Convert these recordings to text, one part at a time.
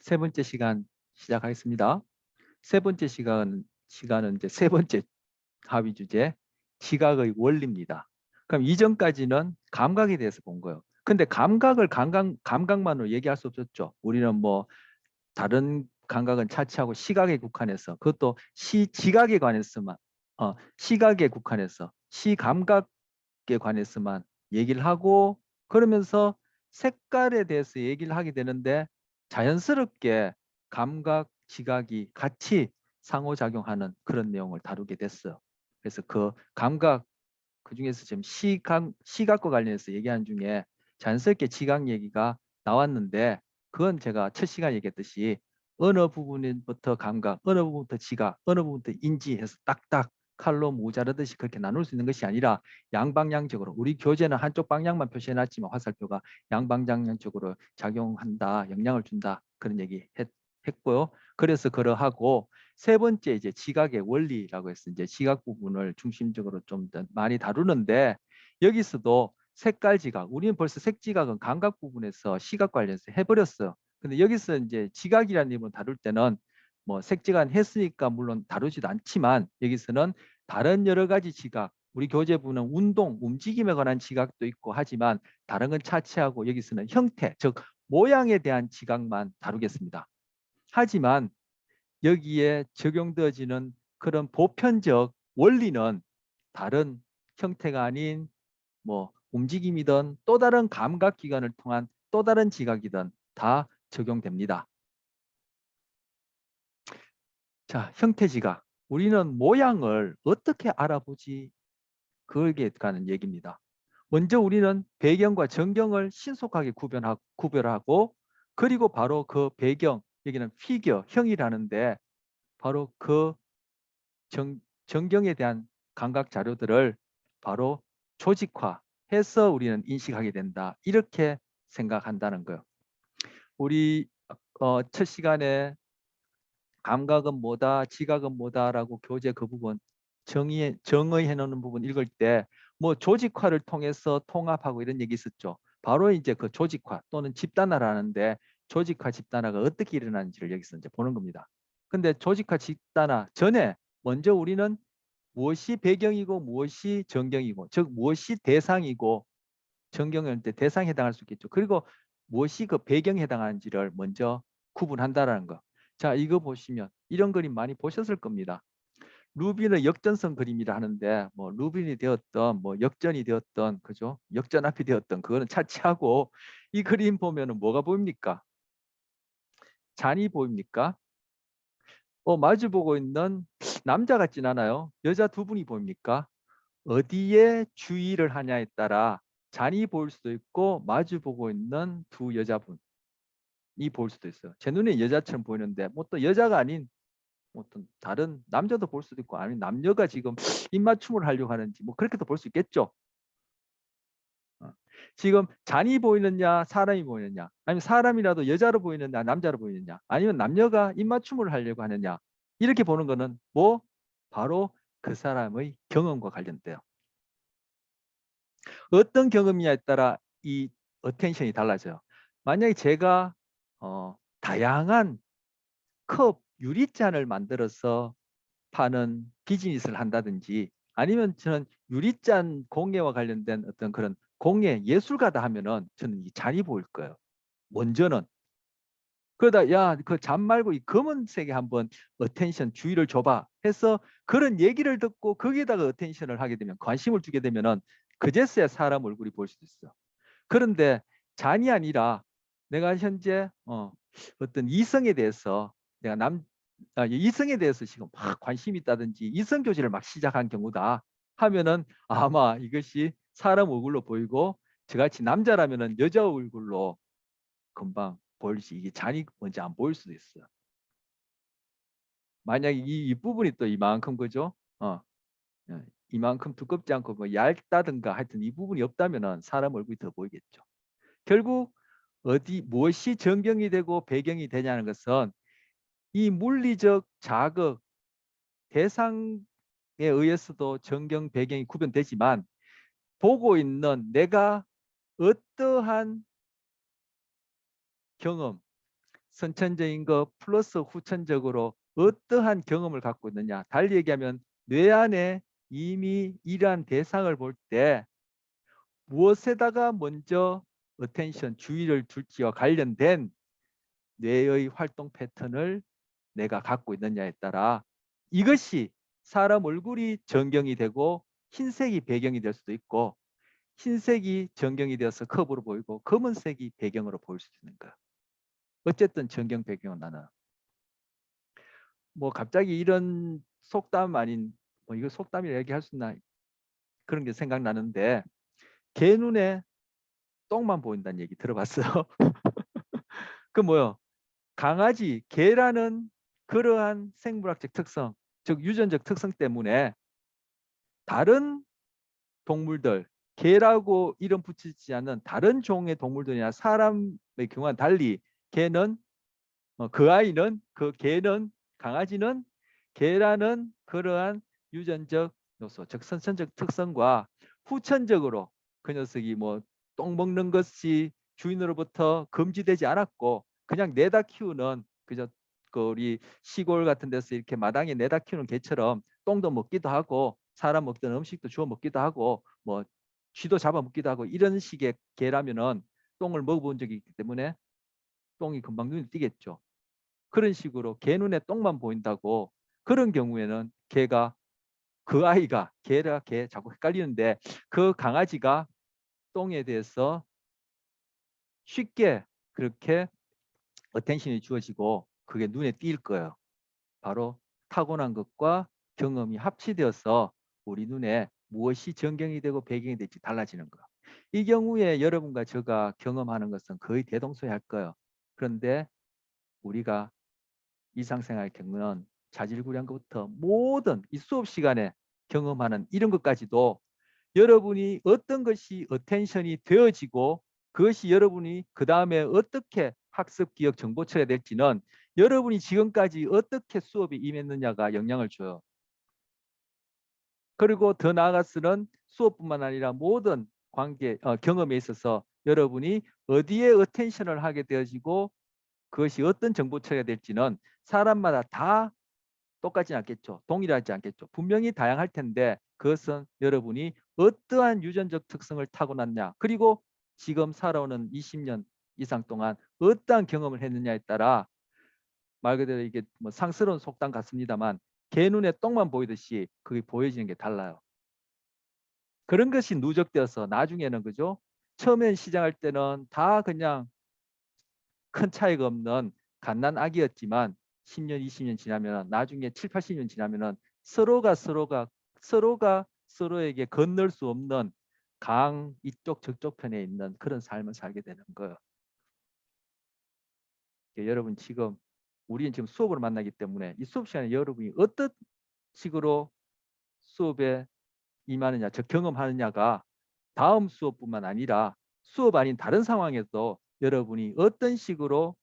세 번째 시간 시작하겠습니다. 세 번째 시간은 이제 세 번째 합의 주제, 지각의 원리입니다. 그럼 이전까지는 감각에 대해서 본 거예요. 근데 감각을 감각만으로 얘기할 수 없었죠. 우리는 뭐 다른 감각은 차치하고 시각에 국한해서, 그것도 지각에 관해서만, 시각에 국한해서 시감각에 관해서만 얘기를 하고, 그러면서 색깔에 대해서 얘기를 하게 되는데 자연스럽게 감각, 지각이 같이 상호작용하는 그런 내용을 다루게 됐어요. 그래서 그 감각, 그중에서 지금 시각과 관련해서 얘기하는 중에 자연스럽게 지각 얘기가 나왔는데, 그건 제가 첫 시간에 얘기했듯이 어느 부분부터 감각, 어느 부분부터 지각, 어느 부분부터 인지해서 딱딱 칼로 모자르듯이 그렇게 나눌 수 있는 것이 아니라 양방향적으로, 우리 교재는 한쪽 방향만 표시해놨지만 화살표가 양방향적으로 작용한다, 영향을 준다, 그런 얘기 했고요. 그래서 그러하고, 세 번째 이제 지각의 원리라고 해서 이제 지각 부분을 중심적으로 좀 더 많이 다루는데, 여기서도 색깔 지각, 우리는 벌써 색 지각은 감각 부분에서 시각 관련해서 해버렸어요. 근데 여기서 이제 지각이라는 이름을 다룰 때는 뭐 색 지각 했으니까 물론 다루지도 않지만, 여기서는 다른 여러 가지 지각, 우리 교재부는 운동, 움직임에 관한 지각도 있고 하지만 다른 건 차치하고 여기서는 형태, 즉 모양에 대한 지각만 다루겠습니다. 하지만 여기에 적용되어지는 그런 보편적 원리는 다른 형태가 아닌 뭐 움직임이든 또 다른 감각기관을 통한 또 다른 지각이든 다 적용됩니다. 자, 형태 지각. 우리는 모양을 어떻게 알아보지? 그에 관한 얘기입니다. 먼저 우리는 배경과 전경을 신속하게 구별하고, 그리고 바로 그 배경, 여기는 피겨, 형이라는데, 바로 그 전경에 대한 감각 자료들을 바로 조직화해서 우리는 인식하게 된다, 이렇게 생각한다는 거예요. 우리 첫 시간에 감각은 뭐다, 지각은 뭐다라고 교재 그 부분 정의해 놓는 부분 읽을 때 뭐 조직화를 통해서 통합하고 이런 얘기 있었죠. 바로 이제 그 조직화 또는 집단화라는데, 조직화 집단화가 어떻게 일어나는지를 여기서 이제 보는 겁니다. 근데 조직화 집단화 전에 먼저 우리는 무엇이 배경이고 무엇이 전경이고, 즉 무엇이 대상이고, 전경일 때 대상에 해당할 수 있겠죠. 그리고 무엇이 그 배경에 해당하는지를 먼저 구분한다라는 거. 자, 이거 보시면 이런 그림 많이 보셨을 겁니다. 루빈의 역전성 그림이라 하는데, 뭐 루빈이 되었던 뭐 역전이 되었던, 그죠? 역전 앞이 되었던, 그거는 차치하고 이 그림 보면은 뭐가 보입니까? 잔이 보입니까? 마주 보고 있는 남자 같진 않아요. 여자 두 분이 보입니까? 어디에 주의를 하냐에 따라 잔이 보일 수도 있고 마주 보고 있는 두 여자분이 보일 수도 있어요. 제 눈에 여자처럼 보이는데 뭐 또 여자가 아닌 어떤 다른 남자도 볼 수도 있고, 아니면 남녀가 지금 입맞춤을 하려고 하는지 뭐 그렇게도 볼 수 있겠죠. 지금 잔이 보이느냐 사람이 보이느냐, 아니면 사람이라도 여자로 보이느냐 남자로 보이느냐, 아니면 남녀가 입맞춤을 하려고 하느냐, 이렇게 보는 거는 뭐 바로 그 사람의 경험과 관련돼요. 어떤 경험이냐에 따라 이 어텐션이 달라져요. 만약에 제가 다양한 컵 유리잔을 만들어서 파는 비즈니스를 한다든지, 아니면 저는 유리잔 공예와 관련된 어떤 그런 공예 예술가다 하면은 저는 이 잔이 보일 거예요. 먼저는. 그러다 야, 그 잔 말고 이 검은색에 한번 어텐션 주의를 줘봐 해서 그런 얘기를 듣고 거기에다가 어텐션을 하게 되면, 관심을 주게 되면은 그제서야 사람 얼굴이 보일 수도 있어. 그런데 잔이 아니라 내가 현재 어떤 이성에 대해서, 내가 이성에 대해서 지금 막 관심이 있다든지 이성 교제를 막 시작한 경우다 하면은 아마 이것이 사람 얼굴로 보이고, 저같이 남자라면은 여자 얼굴로 금방 보일지, 이게 잔이 먼저 안 보일 수도 있어요. 만약에 이 부분이 또 이만큼, 그죠? 이만큼 두껍지 않고 뭐 얇다든가 하여튼 이 부분이 없다면은 사람 얼굴이 더 보이겠죠. 결국 무엇이 전경이 되고 배경이 되냐는 것은 이 물리적 자극, 대상에 의해서도 전경, 배경이 구분되지만, 보고 있는 내가 어떠한 경험, 선천적인 거 플러스 후천적으로 어떠한 경험을 갖고 있느냐. 달리 얘기하면 뇌 안에 이미 이러한 대상을 볼 때 무엇에다가 먼저 어텐션, 주의를 줄지와 관련된 뇌의 활동 패턴을 내가 갖고 있느냐에 따라 이것이 사람 얼굴이 전경이 되고 흰색이 배경이 될 수도 있고 흰색이 전경이 되어서 컵으로 보이고 검은색이 배경으로 보일 수 있는 거야. 어쨌든 전경 배경은 나는 뭐 갑자기 이런 속담 아닌 뭐 이거 속담이라 얘기할 수 있나 그런 게 생각나는데 개 눈에 똥만 보인다는 얘기 들어봤어요? 그 뭐요? 강아지, 개라는 그러한 생물학적 특성, 즉 유전적 특성 때문에 다른 동물들, 개라고 이름 붙이지 않는 다른 종의 동물들이나 사람의 경우와는 달리 개는 그 아이는 그 개는 강아지는 개라는 그러한 유전적 요소, 즉 선천적 특성과 후천적으로 그 녀석이 뭐 똥 먹는 것이 주인으로부터 금지되지 않았고 그냥 내다 키우는 그저 그 우리 시골 같은 데서 이렇게 마당에 내다 키우는 개처럼 똥도 먹기도 하고 사람 먹던 음식도 주워 먹기도 하고 뭐 쥐도 잡아 먹기도 하고 이런 식의 개라면은 똥을 먹어본 적이 있기 때문에 똥이 금방 눈에 띄겠죠. 그런 식으로 개 눈에 똥만 보인다고 그런 경우에는 개가 그 아이가 개라 개 자꾸 헷갈리는데 그 강아지가 똥에 대해서 쉽게 그렇게 어텐션이 주어지고 그게 눈에 띌 거예요. 바로 타고난 것과 경험이 합치되어서 우리 눈에 무엇이 전경이 되고 배경이 될지 달라지는 거. 이 경우에 여러분과 제가 경험하는 것은 거의 대동소이할 거예요. 그런데 우리가 일상생활 겪는 자질구레한 것부터 모든 이 수업 시간에 경험하는 이런 것까지도 여러분이 어떤 것이 어텐션이 되어지고 그것이 여러분이 그 다음에 어떻게 학습, 기억, 정보 처리해야 될지는 여러분이 지금까지 어떻게 수업에 임했느냐가 영향을 줘요. 그리고 더 나아가서는 수업뿐만 아니라 모든 관계, 경험에 있어서 여러분이 어디에 어텐션을 하게 되어지고 그것이 어떤 정보 처리가 될지는 사람마다 다 똑같지 않겠죠. 동일하지 않겠죠. 분명히 다양할 텐데 그것은 여러분이 어떠한 유전적 특성을 타고났냐 그리고 지금 살아오는 20년 이상 동안 어떠한 경험을 했느냐에 따라 말 그대로 이게 뭐 상스러운 속담 같습니다만 개 눈에 똥만 보이듯이 그게 보여지는 게 달라요. 그런 것이 누적되어서 나중에는 그죠? 처음엔 시작할 때는 다 그냥 큰 차이가 없는 갓난 아기였지만 10년, 20년 지나면 나중에 7, 80년 지나면은 서로가 서로에게 건널 수 없는 강 이쪽 저쪽 편에 있는 그런 삶을 살게 되는 거예요. 여러분 지금 우리는 지금 수업을 만나기 때문에 이 수업 시간에 여러분이 어떤 식으로 수업에 임하느냐, 즉 경험하느냐가 다음 수업뿐만 아니라 수업 아닌 다른 상황에서 여러분이 어떤 식으로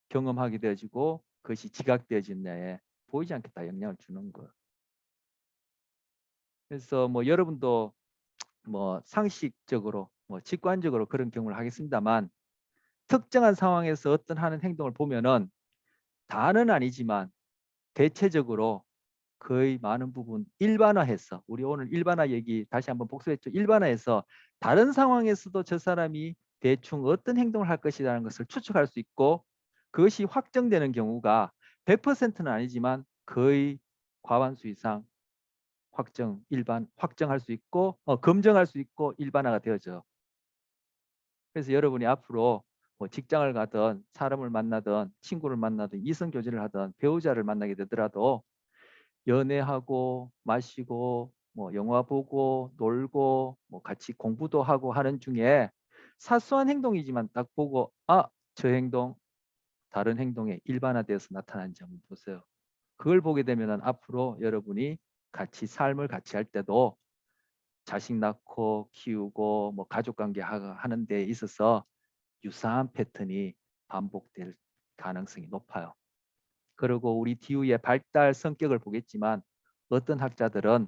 경험하게 되어지고 그것이 지각되어지느냐에 보이지 않겠다 영향을 주는 거예요. 그래서 뭐 여러분도 뭐 상식적으로 뭐 직관적으로 그런 경험을 하겠습니다만 특정한 상황에서 어떤 하는 행동을 보면은 다는 아니지만 대체적으로 거의 많은 부분 일반화해서 우리 오늘 일반화 얘기 다시 한번 복습했죠. 일반화해서 다른 상황에서도 저 사람이 대충 어떤 행동을 할 것이라는 것을 추측할 수 있고 그것이 확정되는 경우가 100%는 아니지만 거의 과반수 이상 확정할 수 있고 검증할 수 있고 일반화가 되어져. 그래서 여러분이 앞으로 뭐 직장을 가든 사람을 만나든 친구를 만나든 이성 교제를 하든 배우자를 만나게 되더라도 연애하고 마시고 뭐 영화 보고 놀고 뭐 같이 공부도 하고 하는 중에 사소한 행동이지만 딱 보고 저 행동 다른 행동에 일반화되어서 나타난 점 보세요. 그걸 보게 되면 앞으로 여러분이 같이 삶을 같이 할 때도 자식 낳고 키우고 뭐 가족관계 하는 데 있어서 유사한 패턴이 반복될 가능성이 높아요. 그리고 우리 디우의 발달 성격을 보겠지만 어떤 학자들은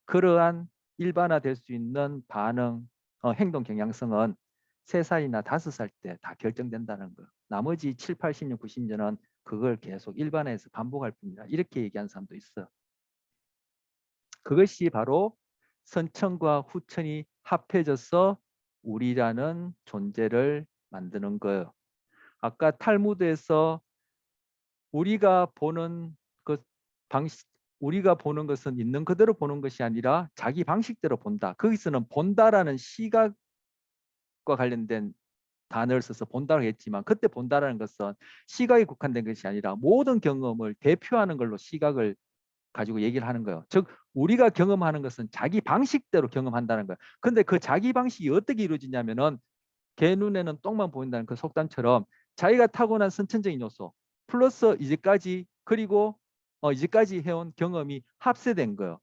그러한 일반화될 수 있는 반응, 행동 경향성은 3살이나 5살 때 다 결정된다는 거. 나머지 7, 80년, 90년은 그걸 계속 일반화해서 반복할 뿐이다. 이렇게 얘기한 사람도 있어. 그것이 바로 선천과 후천이 합해져서 우리라는 존재를 만드는 거예요. 아까 탈무드에서 우리가 보는 것 방식, 우리가 보는 것은 있는 그대로 보는 것이 아니라 자기 방식대로 본다. 거기서는 본다라는 시각과 관련된 단어를 써서 본다고 했지만, 그때 본다라는 것은 시각에 국한된 것이 아니라 모든 경험을 대표하는 걸로 시각을 가지고 얘기를 하는 거예요. 즉 우리가 경험하는 것은 자기 방식대로 경험한다는 거예요. 근데 그 자기 방식이 어떻게 이루어지냐면은 개 눈에는 똥만 보인다는 그 속담처럼 자기가 타고난 선천적인 요소 플러스 이제까지, 그리고 이제까지 해온 경험이 합세된 거예요.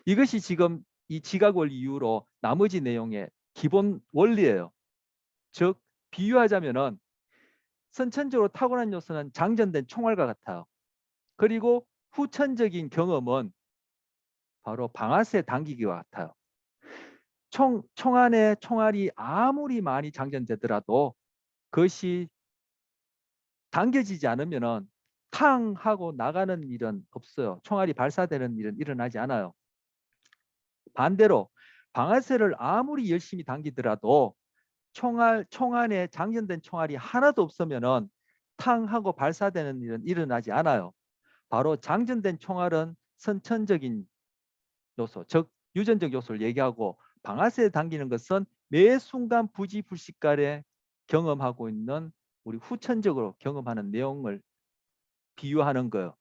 이것이 지금 이 지각 원리 이후로 나머지 내용의 기본 원리예요. 즉 비유하자면은 선천적으로 타고난 요소는 장전된 총알과 같아요. 그리고 후천적인 경험은 바로 방아쇠 당기기와 같아요. 총 안에 총알이 아무리 많이 장전되더라도 그것이 당겨지지 않으면은 탕 하고 나가는 일은 없어요. 총알이 발사되는 일은 일어나지 않아요. 반대로 방아쇠를 아무리 열심히 당기더라도 총 안에 장전된 총알이 하나도 없으면은 탕 하고 발사되는 일은 일어나지 않아요. 바로 장전된 총알은 선천적인 요소, 즉 유전적 요소를 얘기하고, 방아쇠에 당기는 것은 매 순간 부지불식간에 경험하고 있는 우리 후천적으로 경험하는 내용을 비유하는 거예요.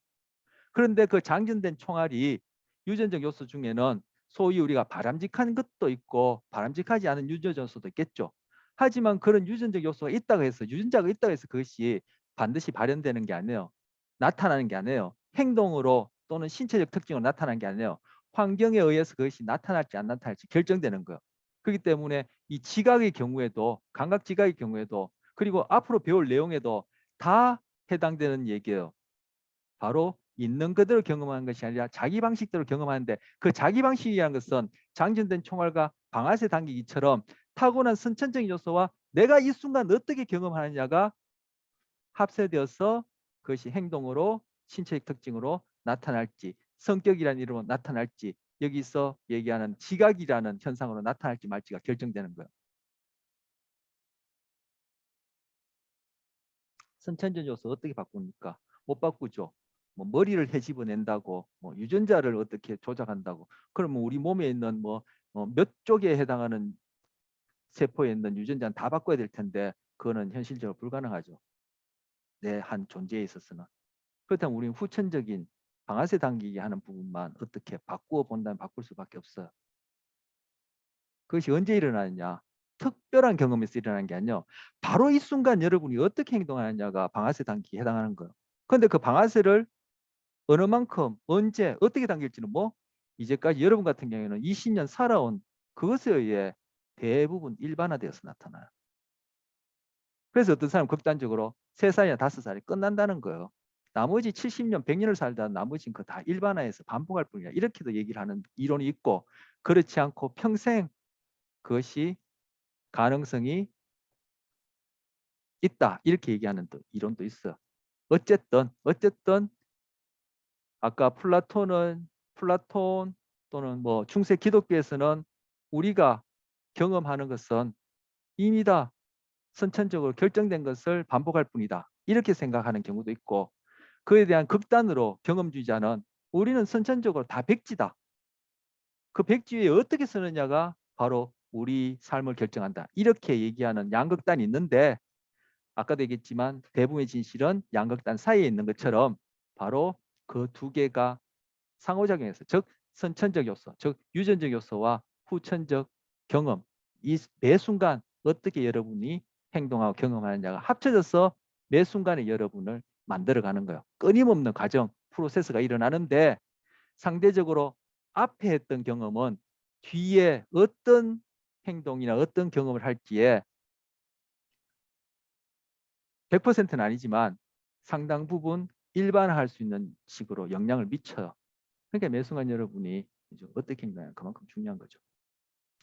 그런데 그 장전된 총알이 유전적 요소 중에는 소위 우리가 바람직한 것도 있고 바람직하지 않은 유전적 요소도 있겠죠. 하지만 그런 유전적 요소가 있다고 해서, 유전자가 있다고 해서 그것이 반드시 발현되는 게 아니에요. 나타나는 게 아니에요. 행동으로 또는 신체적 특징으로 나타나는 게 아니에요. 환경에 의해서 그것이 나타날지 안 나타날지 결정되는 거예요. 그렇기 때문에 이 지각의 경우에도, 감각 지각의 경우에도, 그리고 앞으로 배울 내용에도 다 해당되는 얘기예요. 바로 있는 그대로 경험하는 것이 아니라 자기 방식대로 경험하는데, 그 자기 방식이라는 것은 장전된 총알과 방아쇠 당기기처럼 타고난 선천적인 요소와 내가 이 순간 어떻게 경험하느냐가 합세되어서 그것이 행동으로, 신체적 특징으로 나타날지, 성격이라는 이름으로 나타날지, 여기서 얘기하는 지각이라는 현상으로 나타날지 말지가 결정되는 거예요. 선천적 요소 어떻게 바꿉니까? 못 바꾸죠. 뭐 머리를 헤집어낸다고, 뭐 유전자를 어떻게 조작한다고, 그러면 우리 몸에 있는 몇 쪽에 해당하는 세포에 있는 유전자는 다 바꿔야 될 텐데, 그거는 현실적으로 불가능하죠. 내 한 존재에 있어서는. 그렇다면 우리는 후천적인 방아쇠 당기기 하는 부분만 어떻게 바꾸어 본다면 바꿀 수밖에 없어요. 그것이 언제 일어나느냐? 특별한 경험에서 일어나는 게 아니요. 바로 이 순간 여러분이 어떻게 행동하느냐가 방아쇠 당기기에 해당하는 거예요. 그런데 그 방아쇠를 어느 만큼, 언제, 어떻게 당길지는 이제까지 여러분 같은 경우에는 20년 살아온 그것에 의해 대부분 일반화되어서 나타나요. 그래서 어떤 사람은 극단적으로 3살이나 5살이 끝난다는 거예요. 나머지 70년, 100년을 살다 나머지는 그 다 일반화해서 반복할 뿐이야. 이렇게도 얘기를 하는 이론이 있고, 그렇지 않고 평생 그것이 가능성이 있다, 이렇게 얘기하는 또 이론도 있어. 어쨌든 아까 플라톤 또는 중세 기독교에서는 우리가 경험하는 것은 이미 다 선천적으로 결정된 것을 반복할 뿐이다, 이렇게 생각하는 경우도 있고, 그에 대한 극단으로 경험주의자는 우리는 선천적으로 다 백지다, 그 백지 위에 어떻게 쓰느냐가 바로 우리 삶을 결정한다, 이렇게 얘기하는 양극단이 있는데, 아까도 얘기했지만 대부분의 진실은 양극단 사이에 있는 것처럼 바로 그 두 개가 상호작용해서, 즉 선천적 요소, 즉 유전적 요소와 후천적 경험, 이 매 순간 어떻게 여러분이 행동하고 경험하느냐가 합쳐져서 매 순간에 여러분을 만들어가는 거예요. 끊임없는 과정, 프로세스가 일어나는데, 상대적으로 앞에 했던 경험은 뒤에 어떤 행동이나 어떤 경험을 할지에 100%는 아니지만 상당 부분 일반화할 수 있는 식으로 영향을 미쳐요. 그러니까 매 순간 여러분이 어떻게 행동하냐, 그만큼 중요한 거죠.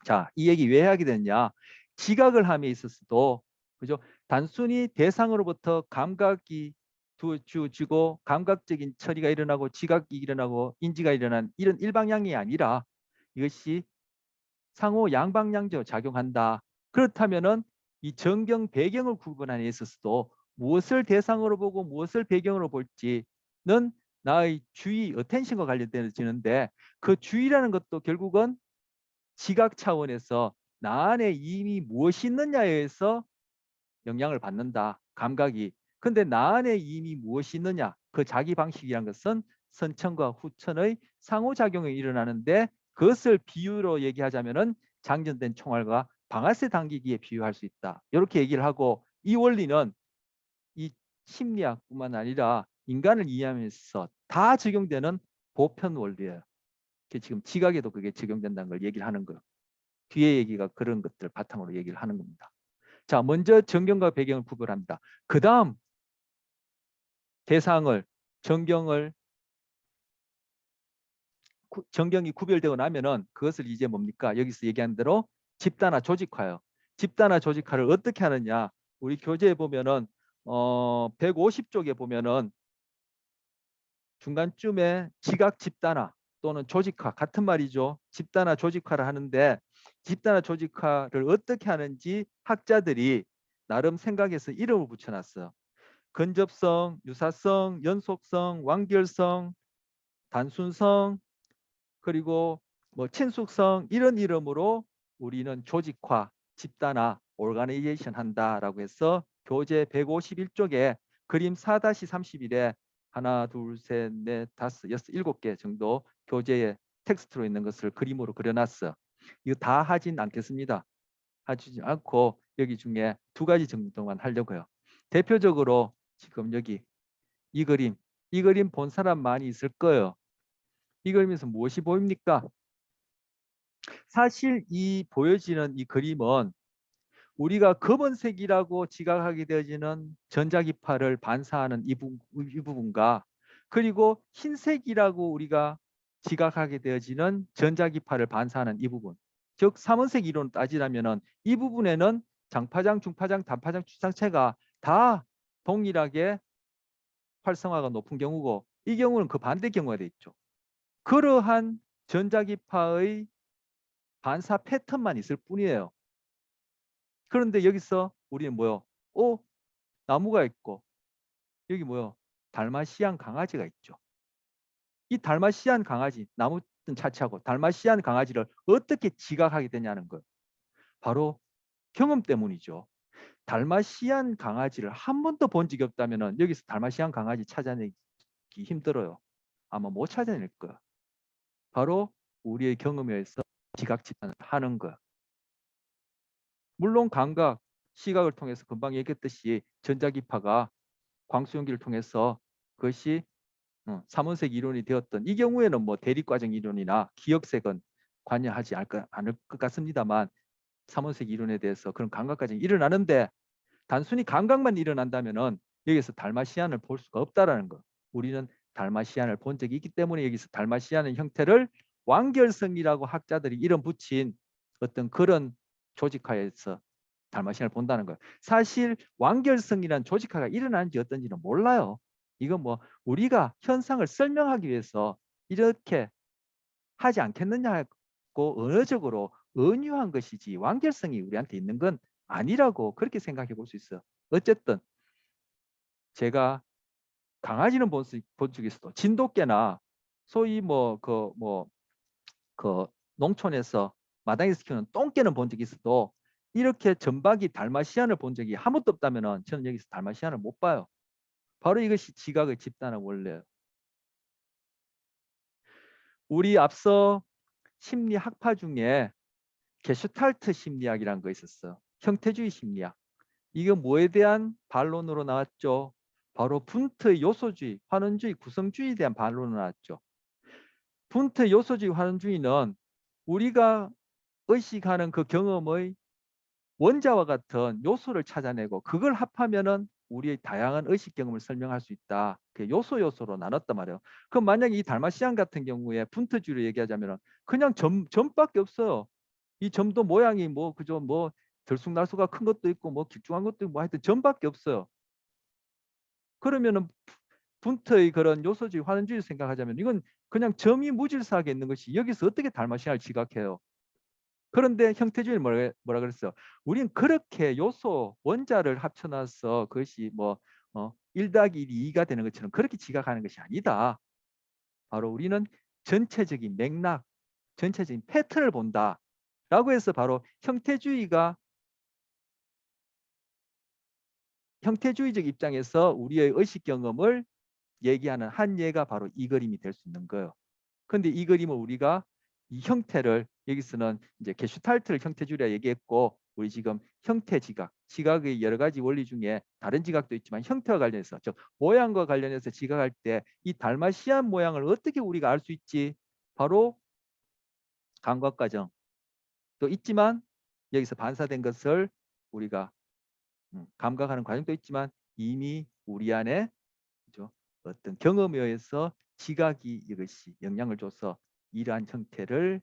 자, 이 얘기 왜 하게 됐냐? 지각을 함에 있어서도 그죠? 단순히 대상으로부터 감각이 주어지고 감각적인 처리가 일어나고 지각이 일어나고 인지가 일어난 이런 일방향이 아니라 이것이 상호 양방향적으로 작용한다. 그렇다면은 이 정경 배경을 구분하는 데 있어서도 무엇을 대상으로 보고 무엇을 배경으로 볼지는 나의 주의, 어텐션과 관련되어지는데 그 주의라는 것도 결국은 지각 차원에서 나 안에 이미 무엇이 있느냐에 의해서 영향을 받는다. 감각이. 근데 나 안에 이미 무엇이 있느냐. 그 자기 방식이란 것은 선천과 후천의 상호작용이 일어나는데 그것을 비유로 얘기하자면은 장전된 총알과 방아쇠 당기기에 비유할 수 있다. 이렇게 얘기를 하고 이 원리는 이 심리학뿐만 아니라 인간을 이해하면서 다 적용되는 보편 원리예요. 지금 지각에도 그게 적용된다는 걸 얘기를 하는 거예요. 뒤에 얘기가 그런 것들 바탕으로 얘기를 하는 겁니다. 자, 먼저 정경과 배경을 구별합니다. 그 다음 대상을 정경이 구별되고 나면은 그것을 이제 뭡니까? 여기서 얘기한 대로 집단화 조직화요. 집단화 조직화를 어떻게 하느냐? 우리 교재에 보면은 150쪽에 보면은 중간쯤에 지각 집단화 또는 조직화 같은 말이죠. 집단화 조직화를 하는데 집단화 조직화를 어떻게 하는지 학자들이 나름 생각해서 이름을 붙여놨어요. 근접성, 유사성, 연속성, 완결성, 단순성, 그리고 뭐 친숙성 이런 이름으로 우리는 조직화, 집단화, 오르가나이제이션 한다라고 해서 교재 151쪽에 그림 4-31에 하나, 둘, 셋, 넷, 다섯, 여섯, 일곱 개 정도 교재에 텍스트로 있는 것을 그림으로 그려놨어. 이거 다 하진 않겠습니다. 하지 않고 여기 중에 두 가지 정도만 하려고요. 대표적으로 지금 여기 이 그림 본 사람 많이 있을 거예요. 이 그림에서 무엇이 보입니까? 사실 이 보여지는 이 그림은 우리가 검은색이라고 지각하게 되어지는 전자기파를 반사하는 이 부분과 그리고 흰색이라고 우리가 지각하게 되어지는 전자기파를 반사하는 이 부분. 즉 삼원색 이론을 따지라면 이 부분에는 장파장, 중파장, 단파장, 추상체가 다 동일하게 활성화가 높은 경우고 이 경우는 그 반대 경우가 돼 있죠. 그러한 전자기파의 반사 패턴만 있을 뿐이에요. 그런데 여기서 우리는 뭐요? 나무가 있고 여기 뭐요? 달마시안 강아지가 있죠. 이 달마시안 강아지, 나무 차치하고 달마시안 강아지를 어떻게 지각하게 되냐는 거예요. 바로 경험 때문이죠. 달마시안 강아지를 한 번도 본 적이 없다면 여기서 달마시안 강아지 찾아내기 힘들어요. 아마 못 찾아낼 거야. 바로 우리의 경험에 의해서 지각 집단을 하는 거야. 물론 감각, 시각을 통해서 금방 얘기했듯이 전자기파가 광수연기를 통해서 그것이 삼원색 이론이 되었던 이 경우에는 뭐 대립과정 이론이나 기억색은 관여하지 않을 것 같습니다만 삼원색 이론에 대해서 그런 감각 과정이 일어나는데 단순히 감각만 일어난다면은 여기서 달마시안을 볼 수가 없다라는 거. 우리는 달마시안을 본 적이 있기 때문에 여기서 달마시안의 형태를 완결성이라고 학자들이 이름 붙인 어떤 그런 조직화에서 달마시안을 본다는 거예요. 사실 완결성이란 조직화가 일어나는지 어떤지는 몰라요. 이건 뭐 우리가 현상을 설명하기 위해서 이렇게 하지 않겠느냐고 언어적으로 은유한 것이지 완결성이 우리한테 있는 건 아니라고 그렇게 생각해 볼 수 있어요. 어쨌든 제가 강아지는 본 적이 있어도 진돗개나 소위 그 농촌에서 마당에서 키우는 똥개는 본 적이 있어도 이렇게 점박이 달마시안을 본 적이 한 번도 없다면 저는 여기서 달마시안을 못 봐요. 바로 이것이 지각의 집단의 원리예요. 우리 앞서 심리 학파 중에 게슈탈트 심리학이라는 거 있었어. 형태주의 심리학. 이거 뭐에 대한 반론으로 나왔죠? 바로 분트의 요소주의, 환원주의, 구성주의에 대한 반론으로 나왔죠. 분트의 요소주의, 환원주의는 우리가 의식하는 그 경험의 원자와 같은 요소를 찾아내고 그걸 합하면은 우리의 다양한 의식 경험을 설명할 수 있다. 그 요소로 나눴단 말이에요. 그럼 만약에 이 달마시안 같은 경우에 분트주의로 얘기하자면 그냥 점밖에 없어요. 이 점도 모양이 뭐 그죠 뭐 들쑥날쑥한 큰 것도 있고 뭐 길쭉한 것도 있고 뭐 하여튼 점밖에 없어요. 그러면은 분터의 그런 요소주의 환원주의 생각하자면 이건 그냥 점이 무질서하게 있는 것이 여기서 어떻게 달마시아를 지각해요. 그런데 형태주의는 뭐라 그랬어요? 우린 그렇게 요소 원자를 합쳐놔서 그것이 뭐 1 더하기 1이 2가 되는 것처럼 그렇게 지각하는 것이 아니다. 바로 우리는 전체적인 맥락, 전체적인 패턴을 본다. 라고 해서 바로 형태주의적 입장에서 우리의 의식 경험을 얘기하는 한 예가 바로 이 그림이 될 수 있는 거예요. 근데 이 그림을 우리가 이 형태를 여기서는 이제 게슈탈트를 형태주의라 얘기했고 우리 지금 형태 지각, 지각의 여러 가지 원리 중에 다른 지각도 있지만 형태와 관련해서 즉 모양과 관련해서 지각할 때 이 달마시안 모양을 어떻게 우리가 알 수 있지? 바로 감각 과정도 있지만 여기서 반사된 것을 우리가 감각하는 과정도 있지만 이미 우리 안에 그죠? 어떤 경험에 의해서 지각이 이것이 영향을 줘서 이러한 형태를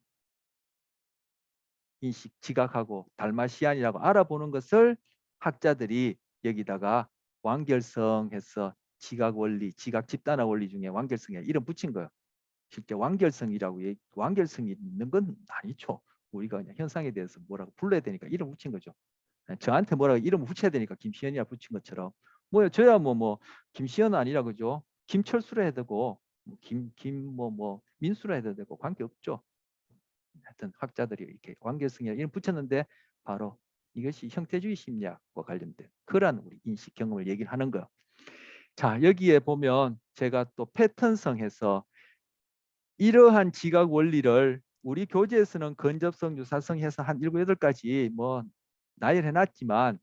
인식, 지각하고 달마시안이라고 알아보는 것을 학자들이 여기다가 완결성해서 지각 원리, 지각 집단화 원리 중에 완결성에 이름 붙인 거예요. 실제 완결성이라고 완결성이 있는 건 아니죠. 우리가 그냥 현상에 대해서 뭐라고 불러야 되니까 이름 붙인 거죠. 저한테 뭐라고 이름을 붙여야 되니까 김시현이라 붙인 것처럼 뭐야 저야 뭐 김시현 아니라 그죠? 김철수라 해도 되고 김 민수라 해도 되고 관계없죠. 하여튼 학자들이 이렇게 관계성에 이름 붙였는데 바로 이것이 형태주의 심리학과 관련된 그러한 우리 인식 경험을 얘기를 하는 거예요. 자 여기에 보면 제가 또 패턴성해서 이러한 지각 원리를 우리 교재에서는 근접성, 유사성 해서 한 7, 8가지 뭐 나열해놨지만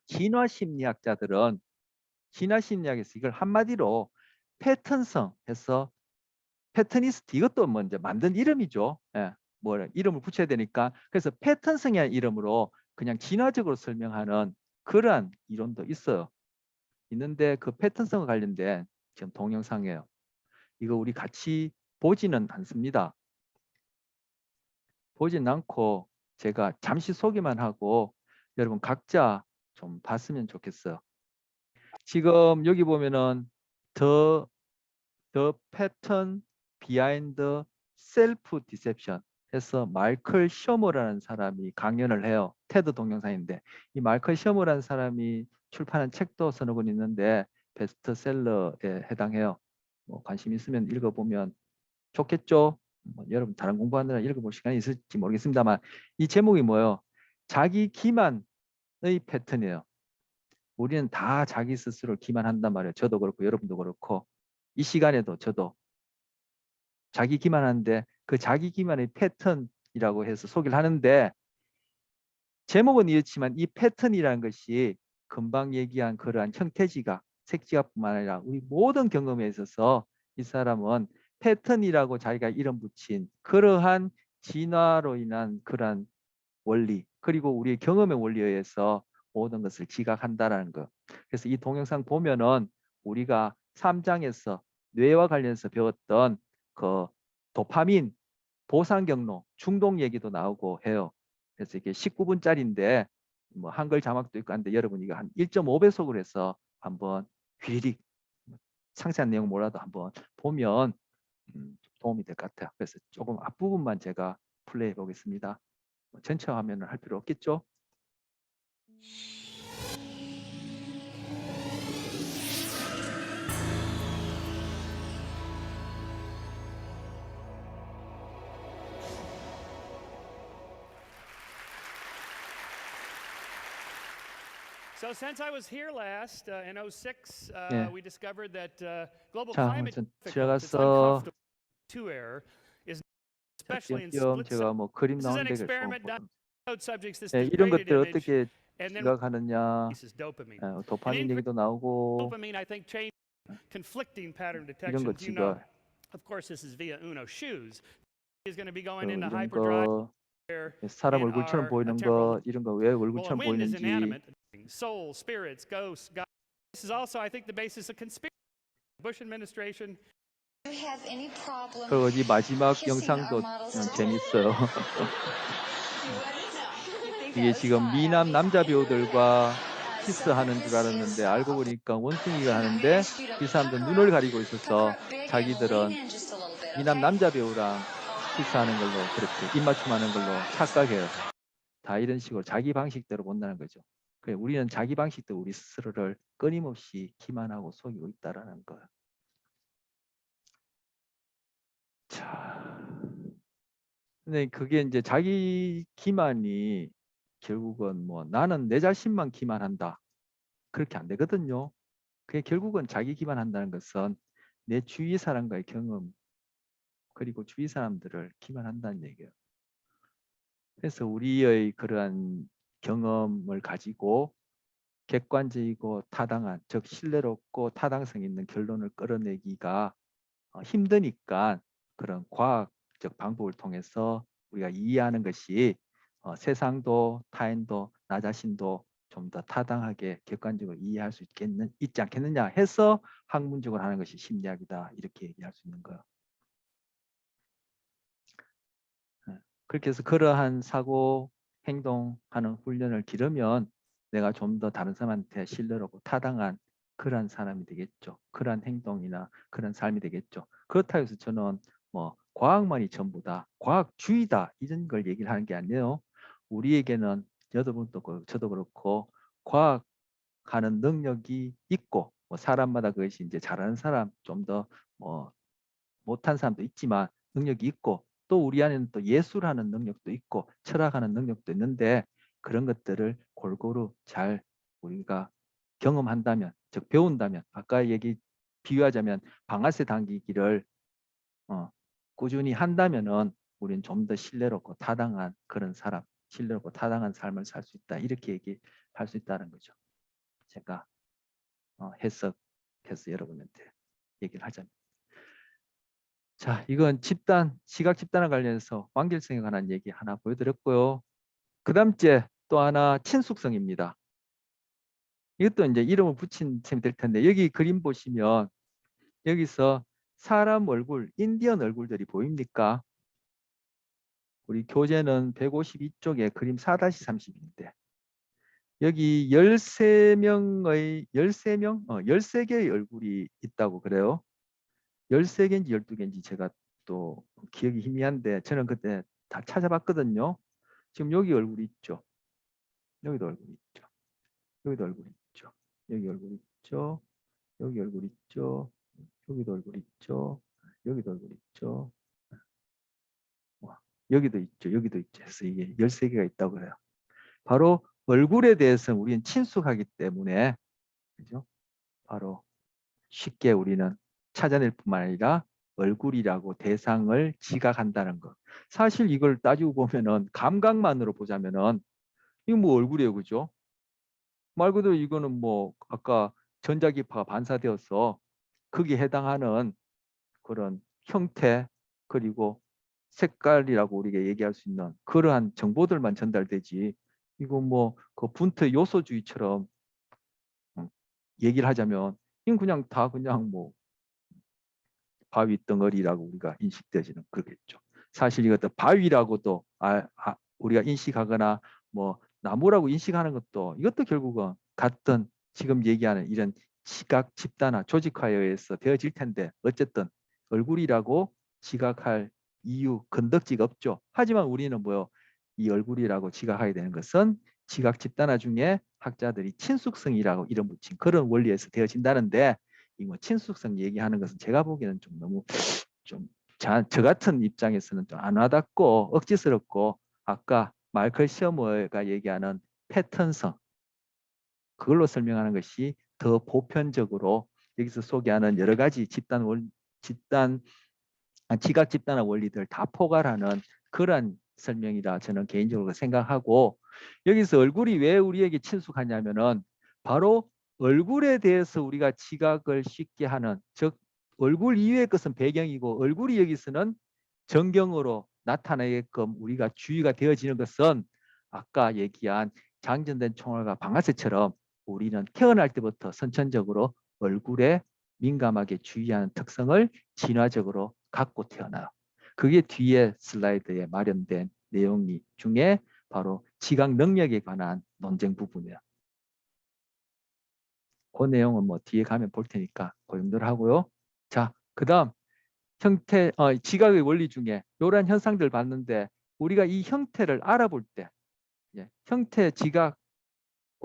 진화심리학자들은 진화심리학에서 이걸 한마디로 패턴성 해서 패터니스트 이것도 먼저 만든 이름이죠. 예, 뭐 이름을 붙여야 되니까 그래서 패턴성이라는 이름으로 그냥 진화적으로 설명하는 그러한 이론도 있어요. 있는데 그 패턴성과 관련된 지금 동영상이에요. 이거 우리 같이 보지는 않습니다. 보진 않고 제가 잠시 소개만 하고 여러분 각자 좀 봤으면 좋겠어요. 지금 여기 보면은 The Pattern Behind Self Deception 해서 마이클 셔머라는 사람이 강연을 해요. 테드 동영상인데 이 마이클 셔머라는 사람이 출판한 책도 서너 권 있는데 베스트셀러에 해당해요. 뭐 관심 있으면 읽어보면 좋겠죠. 뭐 여러분 다른 공부하느라 읽어볼 시간이 있을지 모르겠습니다만 이 제목이 뭐예요? 자기 기만의 패턴이에요. 우리는 다 자기 스스로를 기만한단 말이에요. 저도 그렇고 여러분도 그렇고 이 시간에도 저도 자기 기만하는데 그 자기 기만의 패턴이라고 해서 소개를 하는데 제목은 이렇지만 이 패턴이라는 것이 금방 얘기한 그러한 형태지각, 색지각뿐만 아니라 우리 모든 경험에 있어서 이 사람은 패턴이라고 자기가 이름 붙인 그러한 진화로 인한 그러한 원리 그리고 우리의 경험의 원리에 의해서 모든 것을 지각한다라는 거. 그래서 이 동영상 보면은 우리가 3장에서 뇌와 관련해서 배웠던 그 도파민, 보상 경로, 중독 얘기도 나오고 해요. 그래서 이게 19분짜리인데 뭐 한글 자막도 있고 한데 여러분 이거 한 1.5배속으로 해서 한번 휘리 상세한 내용 몰라도 한번 보면 도움이 될 것 같아요. 그래서 조금 앞부분만 제가 플레이해 보겠습니다. 전체 화면을 할 필요 없겠죠? So since I was here last in 06, 네. we discovered that global 자, climate 아무튼 difficult, it's 들어가서 uncomfortable to air, is especially in 띄엄띄엄 split. 제가 뭐 그림 This is an 나오는데 experiment done on subjects. This 네, is 이런 graded 것들 image, 어떻게 and then 지각하느냐 this is dopamine. 도파민 And 얘기도 나오고 dopamine, I think, changed conflicting pattern 이런 거 detections. You know, 지각 of course, this is via Uno shoes. Is going to be going into 이런 hyperdrive 거 사람 in 얼굴처럼 our 보이는 temporal. 거 이런 거 왜 Well, 얼굴처럼 wind is 보이는지 inanimate. Soul, spirits, ghosts, God. This is also, I think, the basis of conspiracy. Bush administration. Do you have any problem 그리고 이 마지막 kissing our 영상도 models today? 재밌어요. You wouldn't? No. You think 이게 지금 미남 남자 배우들과 키스하는 줄 알았는데 알고 보니까 원숭이가 하는데 이 사람들 눈을 가리고 있어서 자기들은 미남 남자 배우랑 키스하는 걸로 그렇게 입맞춤하는 걸로 착각해요. 다 이런 식으로 자기 방식대로 본다는 거죠. 그래, 우리는 자기 방식대로 우리 스스로를 끊임없이 기만하고 속이고 있다라는 거예요. 자, 근데 그게 이제 자기 기만이 결국은 뭐 나는 내 자신만 기만한다. 그렇게 안 되거든요. 그게 결국은 자기 기만한다는 것은 내 주위 사람과의 경험 그리고 주위 사람들을 기만한다는 얘기예요. 그래서 우리의 그러한 경험을 가지고 객관적이고 타당한, 즉 신뢰롭고 타당성 있는 결론을 끌어내기가 힘드니까 그런 과학적 방법을 통해서 우리가 이해하는 것이 세상도 타인도 나 자신도 좀 더 타당하게 객관적으로 이해할 수 있지 않겠느냐 해서 학문적으로 하는 것이 심리학이다 이렇게 얘기할 수 있는 거예요. 그렇게 해서 그러한 사고 행동하는 훈련을 기르면 내가 좀 더 다른 사람한테 신뢰롭고 타당한 그러한 사람이 되겠죠. 그러한 행동이나 그런 삶이 되겠죠. 그렇다고 해서 저는 뭐 과학만이 전부다, 과학주의다 이런 걸 얘기를 하는 게 아니에요. 우리에게는 여러분도 그렇고 저도 그렇고 과학하는 능력이 있고 뭐 사람마다 그것이 이제 잘하는 사람 좀 더 뭐 못한 사람도 있지만 능력이 있고 또 우리 안에는 또 예술하는 능력도 있고 철학하는 능력도 있는데 그런 것들을 골고루 잘 우리가 경험한다면 즉 배운다면 아까 얘기 비유하자면 방아쇠 당기기를 꾸준히 한다면은 우리는 좀 더 신뢰롭고 타당한 그런 사람 신뢰롭고 타당한 삶을 살 수 있다 이렇게 얘기할 수 있다는 거죠. 제가 해석해서 여러분한테 얘기를 하자면 자, 이건 시각 집단과 관련해서 완결성에 관한 얘기 하나 보여드렸고요. 그 다음째 또 하나 친숙성입니다. 이것도 이제 이름을 붙인 셈이 될 텐데 여기 그림 보시면 여기서 사람 얼굴, 인디언 얼굴들이 보입니까? 우리 교재는 152쪽에 그림 4-30인데 여기 13개의 얼굴이 있다고 그래요. 13개인지 12개인지 제가 또 기억이 희미한데 저는 그때 다 찾아봤거든요. 지금 여기 얼굴이 있죠. 여기도 얼굴이 있죠. 여기도 얼굴이 있죠. 여기 얼굴이 있죠. 여기 얼굴이 있죠. 여기도 얼굴이 있죠. 여기도 얼굴이 있죠. 여기도 있죠. 여기도 있죠. 그래서 이게 13개가 있다고 그래요. 바로 얼굴에 대해서 우리는 친숙하기 때문에 그죠? 바로 쉽게 우리는 찾아낼 뿐만 아니라 얼굴이라고 대상을 지각한다는 것. 사실 이걸 따지고 보면은 감각만으로 보자면은 이거 뭐 얼굴이에요, 그죠? 말 그대로 이거는 뭐 아까 전자기파가 반사되어서 거기에 해당하는 그런 형태 그리고 색깔이라고 우리가 얘기할 수 있는 그러한 정보들만 전달되지 이거 뭐 그 분트 요소주의처럼 얘기를 하자면 이건 그냥 다 그냥 뭐 바위 덩어리라고 우리가 인식되지는 그렇겠죠. 사실 이것도 바위라고도 우리가 인식하거나 뭐 나무라고 인식하는 것도 이것도 결국은 같은 지금 얘기하는 이런 시각 집단화 조직화에 의해서 되어질 텐데 어쨌든 얼굴이라고 지각할 이유 건덕지가 없죠. 하지만 우리는 뭐요? 이 얼굴이라고 지각하게 되는 것은 지각 집단화 중에 학자들이 친숙성이라고 이름 붙인 그런 원리에서 되어진다는데 이 뭐 친숙성 얘기하는 것은 제가 보기에는 좀 너무 저 같은 입장에서는 좀 안 와닿고 억지스럽고 아까 마이클 시어머가 얘기하는 패턴성 그걸로 설명하는 것이 더 보편적으로 여기서 소개하는 여러 가지 지각 집단화 원리들 다 포괄하는 그런 설명이라 저는 개인적으로 생각하고 여기서 얼굴이 왜 우리에게 친숙하냐면은 바로 얼굴에 대해서 우리가 지각을 쉽게 하는 즉 얼굴 이외의 것은 배경이고 얼굴이 여기서는 전경으로 나타나게끔 우리가 주의가 되어지는 것은 아까 얘기한 장전된 총알과 방아쇠처럼 우리는 태어날 때부터 선천적으로 얼굴에 민감하게 주의하는 특성을 진화적으로 갖고 태어나요. 그게 뒤에 슬라이드에 마련된 내용 중에 바로 지각 능력에 관한 논쟁 부분이에요. 그 내용은 뭐 뒤에 가면 볼 테니까 그 정도로 하고요. 자, 그다음 지각의 원리 중에 이러한 현상들 봤는데 우리가 이 형태를 알아볼 때 형태 지각과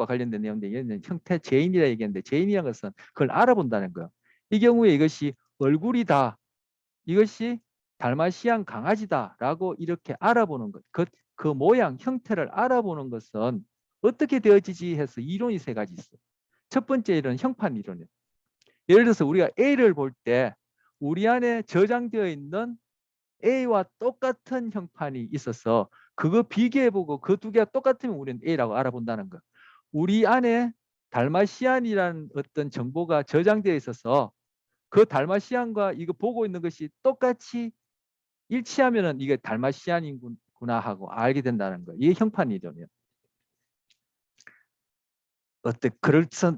관련된 내용인데 얘는 형태 제인이라 얘기했는데 제인이라는 것은 그걸 알아본다는 거예요. 이 경우에 이것이 얼굴이다. 이것이 달마시안 강아지다라고 이렇게 알아보는 것. 그 모양, 형태를 알아보는 것은 어떻게 되어지지 해서 이론이 세 가지 있어요. 첫 번째 이론은 형판 이론이에요. 예를 들어서 우리가 A를 볼 때 우리 안에 저장되어 있는 A와 똑같은 형판이 있어서 그거 비교해보고 그 두 개가 똑같으면 우리는 A라고 알아본다는 거. 우리 안에 달마시안이라는 어떤 정보가 저장되어 있어서 그 달마시안과 이거 보고 있는 것이 똑같이 일치하면은 이게 달마시안이구나 하고 알게 된다는 거예요. 이게 형판 이론이에요. 어때?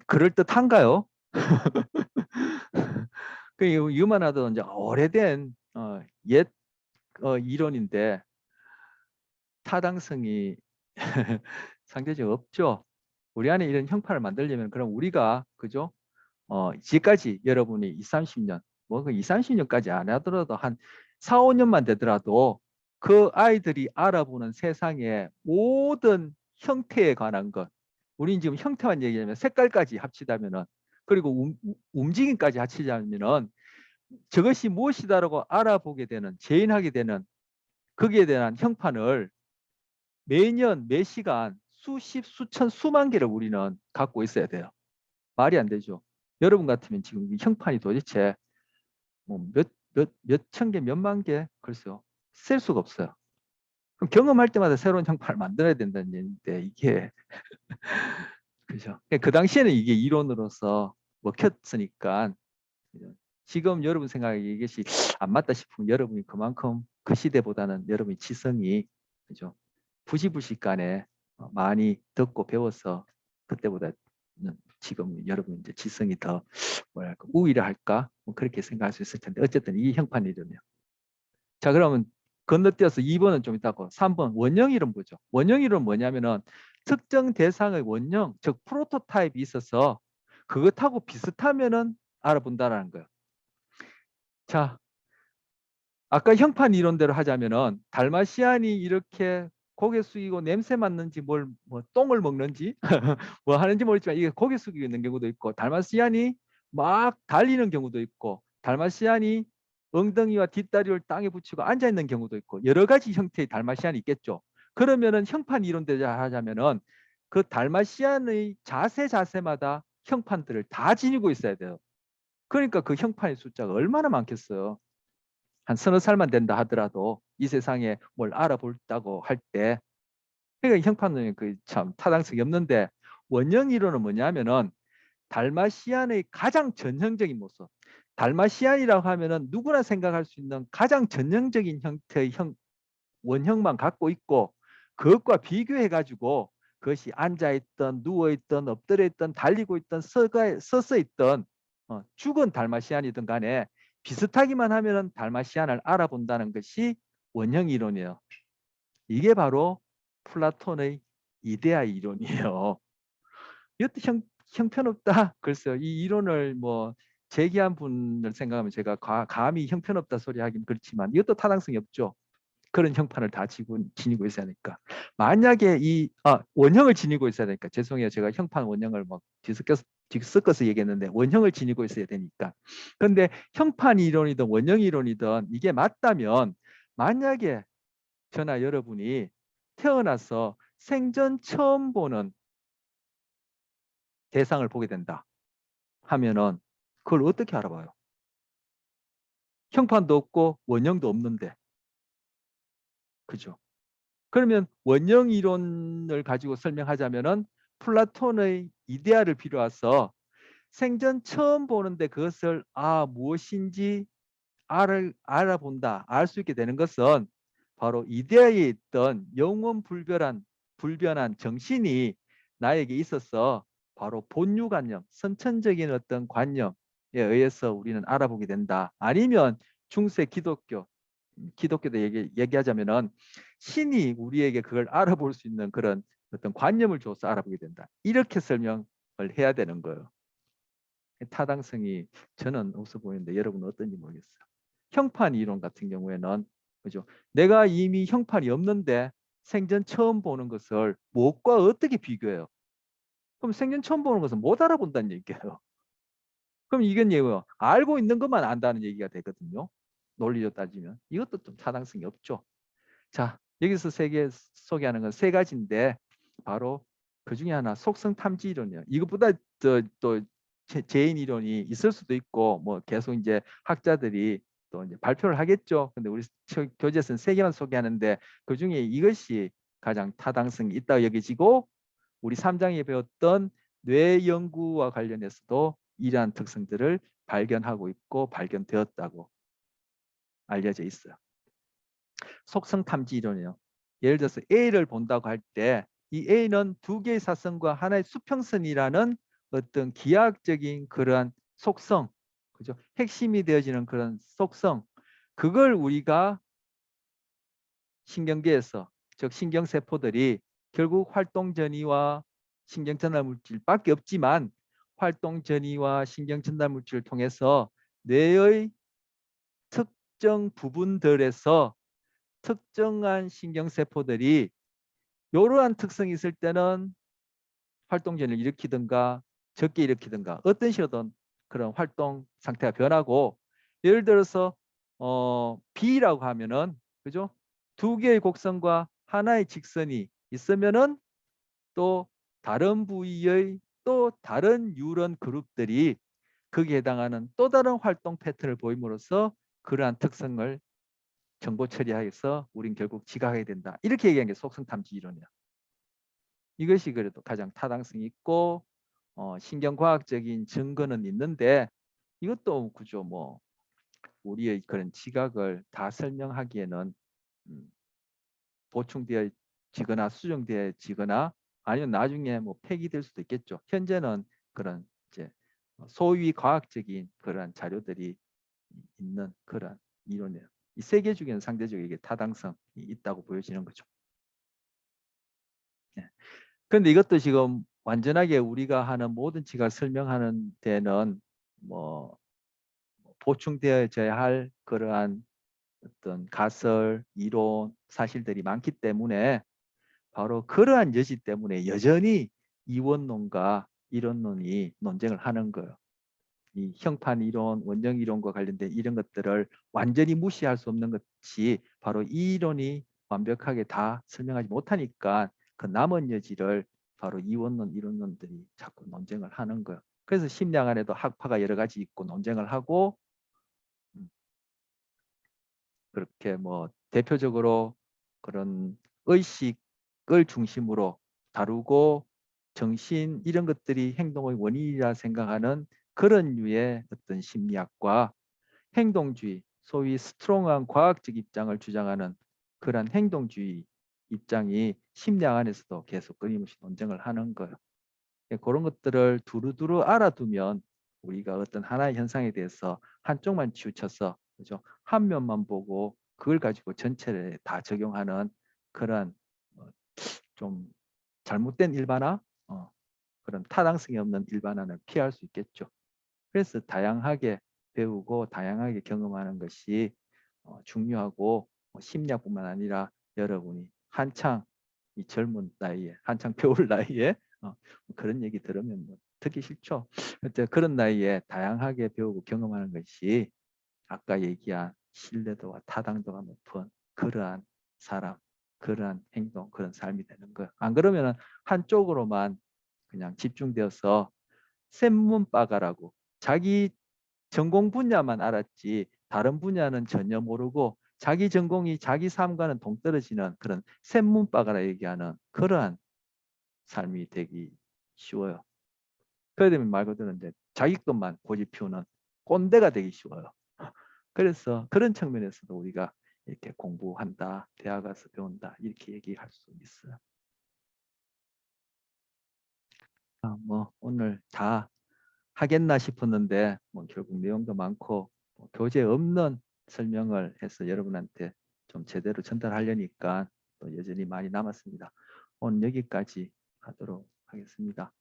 그럴듯한가요? 그 이만하도 이제 오래된 옛 이론인데 타당성이 상대적으로 없죠. 우리 안에 이런 형판을 만들려면 그럼 우리가 그죠? 지금까지 여러분이 20, 30년 뭐 20, 30년까지 안 하더라도 한 4, 5년만 되더라도 그 아이들이 알아보는 세상의 모든 형태에 관한 것 우리는 지금 형태만 얘기하면 색깔까지 합치다면은 그리고 움직임까지 합치자면은 저것이 무엇이다라고 알아보게 되는 재인하게 되는 거기에 대한 형판을 매년 매 시간 수십 수천 수만 개를 우리는 갖고 있어야 돼요. 말이 안 되죠. 여러분 같으면 지금 이 형판이 도대체 뭐 몇 천 개, 몇만 개 글쎄요. 셀 수가 없어요. 그럼 경험할 때마다 새로운 형판을 만들어야 된다는 얘기인데 이게 그죠. 그 당시에는 이게 이론으로서 먹혔으니까 지금 여러분 생각에 이것이 안 맞다 싶으면 여러분이 그만큼 그 시대보다는 여러분의 지성이 그죠. 부시부시간에 많이 듣고 배워서 그때보다 지금 여러분 이제 지성이 더 뭐랄까 우위라 할까 뭐 그렇게 생각할 수 있을 텐데 어쨌든 이 형판 이론이요. 자 그러면 건너뛰어서 2번은 좀 있다고 3번 원형 이론 보죠. 원형 이론 뭐냐면은 특정 대상의 원형 즉 프로토타입이 있어서 그것하고 비슷하면은 알아본다라는 거예요. 자 아까 형판 이론대로 하자면은 달마시안이 이렇게 고개 숙이고 냄새 맡는지 뭐 똥을 먹는지 뭐 하는지 모르지만 이게 고개 숙이고 있는 경우도 있고 달마시안이 막 달리는 경우도 있고 달마시안이 엉덩이와 뒷다리를 땅에 붙이고 앉아 있는 경우도 있고 여러 가지 형태의 달마시안이 있겠죠. 그러면은 형판 이론대로 하자면은 그 달마시안의 자세마다 형판들을 다 지니고 있어야 돼요. 그러니까 그 형판의 숫자가 얼마나 많겠어요. 한 서너 살만 된다 하더라도 이 세상에 뭘 알아볼다고 할 때 그러니까 형판론이 참 타당성이 없는데 원형 이론은 뭐냐면은 달마시안의 가장 전형적인 모습 달마시안이라고 하면은 누구나 생각할 수 있는 가장 전형적인 형태의 원형만 갖고 있고 그것과 비교해 가지고 그것이 앉아있던 누워있던 엎드려있던 달리고 있던 서서 있던 죽은 달마시안이든 간에 비슷하기만 하면 달마시안을 알아본다는 것이 원형 이론이에요. 이게 바로 플라톤의 이데아 이론이에요. 이것도 형편없다. 글쎄요. 이 이론을 뭐 제기한 분을 생각하면 제가 감히 형편없다 소리 하긴 그렇지만 이것도 타당성이 없죠. 그런 형판을 다 지니고 있어야 하니까. 만약에 원형을 지니고 있어야 되니까 죄송해요. 제가 형판 원형을 막 뒤섞어서 얘기했는데 원형을 지니고 있어야 되니까. 그런데 형판 이론이든 원형 이론이든 이게 맞다면 만약에 저나 여러분이 태어나서 생전 처음 보는 대상을 보게 된다 하면은 그걸 어떻게 알아봐요? 형판도 없고 원형도 없는데. 그죠? 그러면 원형 이론을 가지고 설명하자면은 플라톤의 이데아를 빌어와서 생전 처음 보는데 그것을 무엇인지 알아본다, 알 수 있게 되는 것은 바로 이데아에 있던 영원 불변한 정신이 나에게 있어서 바로 본유관념, 선천적인 어떤 관념에 의해서 우리는 알아보게 된다. 아니면 중세 기독교, 기독교도 얘기하자면은 신이 우리에게 그걸 알아볼 수 있는 그런 어떤 관념을 줘서 알아보게 된다. 이렇게 설명을 해야 되는 거예요. 타당성이 저는 없어 보이는데 여러분은 어떤지 모르겠어요. 형판 이론 같은 경우에는 그죠? 내가 이미 형판이 없는데 생전 처음 보는 것을 무엇과 어떻게 비교해요? 그럼 생전 처음 보는 것은 못 알아본다는 얘기예요. 그럼 이건 뭐예요? 알고 있는 것만 안다는 얘기가 되거든요. 논리로 따지면 이것도 좀 타당성이 없죠. 자, 여기서 소개하는 건 세 가지인데 바로 그 중에 하나 속성 탐지 이론이에요. 이것보다 또 재인 이론이 있을 수도 있고 뭐 계속 이제 학자들이 또 이제 발표를 하겠죠. 근데 우리 교재에서는 세 개만 소개하는데 그 중에 이것이 가장 타당성이 있다고 여겨지고 우리 3장에 배웠던 뇌 연구와 관련해서도 이러한 특성들을 발견하고 있고 발견되었다고 알려져 있어요. 속성 탐지 이론이에요. 예를 들어서 A를 본다고 할 때 이 A는 두 개의 사선과 하나의 수평선이라는 어떤 기하학적인 그러한 속성, 그죠? 핵심이 되어지는 그런 속성, 그걸 우리가 신경계에서, 즉 신경세포들이 결국 활동전이와 신경전달물질밖에 없지만 활동전이와 신경전달물질을 통해서 뇌의 특정 부분들에서 특정한 신경세포들이 이러한 특성이 있을 때는 활동전을 일으키든가 적게 일으키든가 어떤 식으로든 그런 활동 상태가 변하고 예를 들어서 B라고 하면은 그죠? 두 개의 곡선과 하나의 직선이 있으면은 또 다른 부위의 또 다른 뉴런 그룹들이 거기에 해당하는 또 다른 활동 패턴을 보임으로써 그러한 특성을 정보 처리하여서 우린 결국 지각하게 된다. 이렇게 얘기하는 게 속성 탐지 이론이야. 이것이 그래도 가장 타당성이 있고 신경과학적인 증거는 있는데 이것도 그죠 뭐 우리의 그런 지각을 다 설명하기에는 보충되어지거나 수정되어지거나 아니면 나중에 뭐 폐기될 수도 있겠죠. 현재는 그런 이제 소위 과학적인 그런 자료들이 있는 그런 이론이에요. 이 세 개 중에는 상대적으로 이게 타당성이 있다고 보여지는 거죠. 네. 그런데 이것도 지금 완전하게 우리가 하는 모든 지각을 설명하는 데는 뭐 보충되어져야 할 그러한 어떤 가설, 이론, 사실들이 많기 때문에 바로 그러한 여지 때문에 여전히 이원론과 이론론이 논쟁을 하는 거예요. 이 형판 이론, 원정 이론과 관련된 이런 것들을 완전히 무시할 수 없는 것이 바로 이 이론이 완벽하게 다 설명하지 못하니까 그 남은 여지를 바로 이원론, 이론론들이 자꾸 논쟁을 하는 거예요. 그래서 심리학 안에도 학파가 여러 가지 있고 논쟁을 하고 그렇게 뭐 대표적으로 그런 의식을 중심으로 다루고 정신 이런 것들이 행동의 원인이라 생각하는 그런 류의 어떤 심리학과 행동주의, 소위 스트롱한 과학적 입장을 주장하는 그런 행동주의 입장이 심리학 안에서도 계속 끊임없이 논쟁을 하는 거예요. 그런 것들을 두루두루 알아두면 우리가 어떤 하나의 현상에 대해서 한쪽만 치우쳐서 그죠? 한 면만 보고 그걸 가지고 전체를 다 적용하는 그런 좀 잘못된 일반화, 그런 타당성이 없는 일반화는 피할 수 있겠죠. 그래서 다양하게 배우고 다양하게 경험하는 것이 중요하고 심리학뿐만 아니라 여러분이 한창 이 젊은 나이에 한창 배울 나이에 그런 얘기 들으면 뭐 듣기 싫죠. 그런 나이에 다양하게 배우고 경험하는 것이 아까 얘기한 신뢰도와 타당도가 높은 그러한 사람, 그러한 행동, 그런 삶이 되는 거예요. 안 그러면 한쪽으로만 그냥 집중되어서 샘문빠가라고 자기 전공 분야만 알았지 다른 분야는 전혀 모르고 자기 전공이 자기 삶과는 동떨어지는 그런 샘문빠가라 얘기하는 그러한 삶이 되기 쉬워요. 그래 되면 말 그대로 이제 자기 것만 고집 피우는 꼰대가 되기 쉬워요. 그래서 그런 측면에서도 우리가 이렇게 공부한다, 대학 가서 배운다 이렇게 얘기할 수 있어요. 뭐 오늘 다 하겠나 싶었는데 뭐 결국 내용도 많고 뭐 교재 없는 설명을 해서 여러분한테 좀 제대로 전달하려니까 또 여전히 많이 남았습니다. 오늘 여기까지 하도록 하겠습니다.